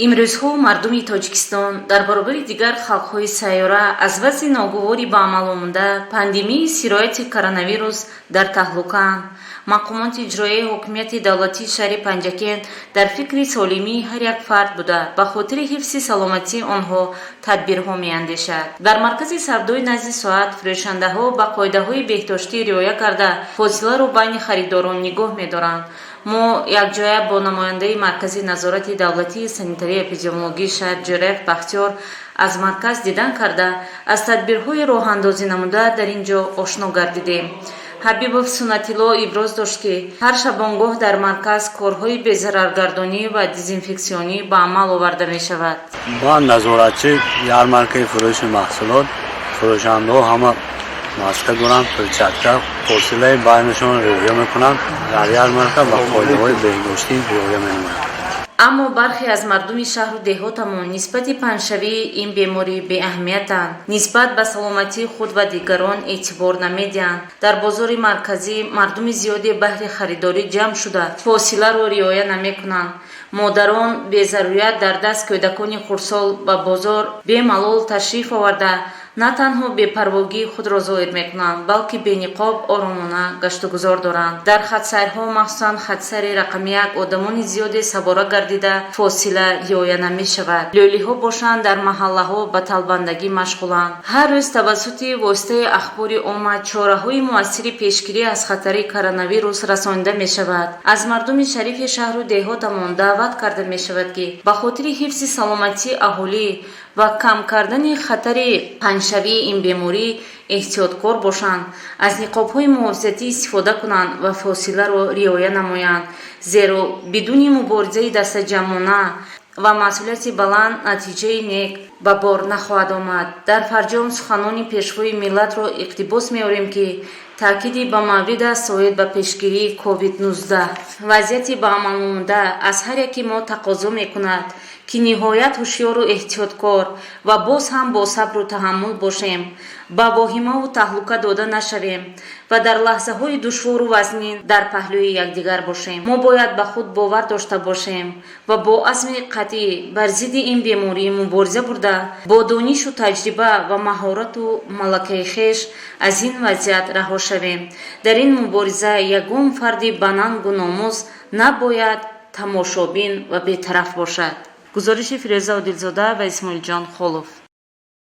имрӯзҳо мардуми тоҷикистон дар баробари дигар халқҳои сайёра аз вазъи ногувори ба амал омада пандемияи сирояти коронавирус дар таҳлукаанд. мақомоти иҷроияи ҳокимияти давлатии шаҳри Панҷакен дар фикри солимии ҳар як фард буда ба хотири ҳифзи саломатии онҳо тадбирҳо меандешад. дар маркази савдои назди соат фурӯшандаҳо ба қоидаҳои беҳдоштӣ риоя карда фосиларо байни харидорон нигоҳ медоранд. мо якҷоя бо намояндаи маркази назорати давлатии санитария эпидемиологии шаҳр Ҷӯреф Бахтиёр аз марказ дидан карда аз тадбирҳои роҳандозӣ намуда дар ин ҷо ошно гардидем. ҳабибов Сунатилло иброз дошт, ки ҳар шабонгоҳ дар марказ корҳои безараргардонӣ ва дезинфексионӣ ба амал оварда мешавад. ба назоратчи ярмаркаи фурӯши маҳсулот фурӯшандаҳо ҳама маска доранд, перчатка, фосилаи байнашон риоя мекунанд. дар ярмарка ба қоидаҳои беҳдоштӣ риоя менамоянд. аммо бархе аз мардуми шаҳру деҳотамон нисбати панҷшавии ин беморӣ беаҳамиятанд, нисбат ба саломатии худ ва дигарон эътибор намедиҳанд. дар бозори марказӣ мардуми зиёде баҳри харидорӣ ҷамъ шуда фосиларо риоя намекунанд. модарон безарурият дар даст кӯдакони хурдсол ба бозор бемалол ташриф оварда на танҳо бепарвогии худро зоҳир мекунанд, балки бениқоб оромона гаштугузор доранд. дар хатсайрҳо, махсусан хатсайри рақами 1, одамони зиёде савора гардида фосила риоя намешавад. лӯлиҳо бошанд дар маҳаллаҳо ба талбандагӣ машғуланд. ҳар рӯз тавассути воситаи ахбори омма чораҳои муассири пешгирӣ аз хатари коронавирус расонида мешавад. аз мардуми шарифи шаҳру деҳотамон даъват карда мешавад, ки ба хотири ҳифзи саломатии аҳолӣ ва кам кардани хатари панҷшавии ин беморӣ эҳтиёткор бошанд, аз ниқобҳои муҳофизатӣ истифода кунанд ва фосиларо риоя намоянд, зеро бидуни муборизаи дастаҷамъона ва масъулияти баланд натиҷаи нек ба бор нахоҳад омад. дар фарҷом суханони пешвои миллатро иқтибос меорем, ки таъкиди ба маврид аст оид ба пешгирии COVID-19. вазъияти ба амал омада аз ҳар яки мо тақозо мекунад, ки ниҳоят ҳушёру эҳтиёткор ва боз ҳам бо сабру таҳаммул бошем, ба вохимаву таҳлука дода нашавем ва дар лаҳзаҳои душвору вазнин дар паҳлӯи якдигар бошем. мо бояд ба худ бовар дошта бошем ва бо азми қатъӣ бар зидди ин беморӣ мубориза бурда, бо донишу таҷриба ва маҳорату малакаи хеш аз ин вазъият раҳо шавем. дар ин мубориза ягон фарди банангу номуз набояд тамошобин ва бетараф бошад. гузориши Фирӯза Одилзода ва Исмоилҷон Холов.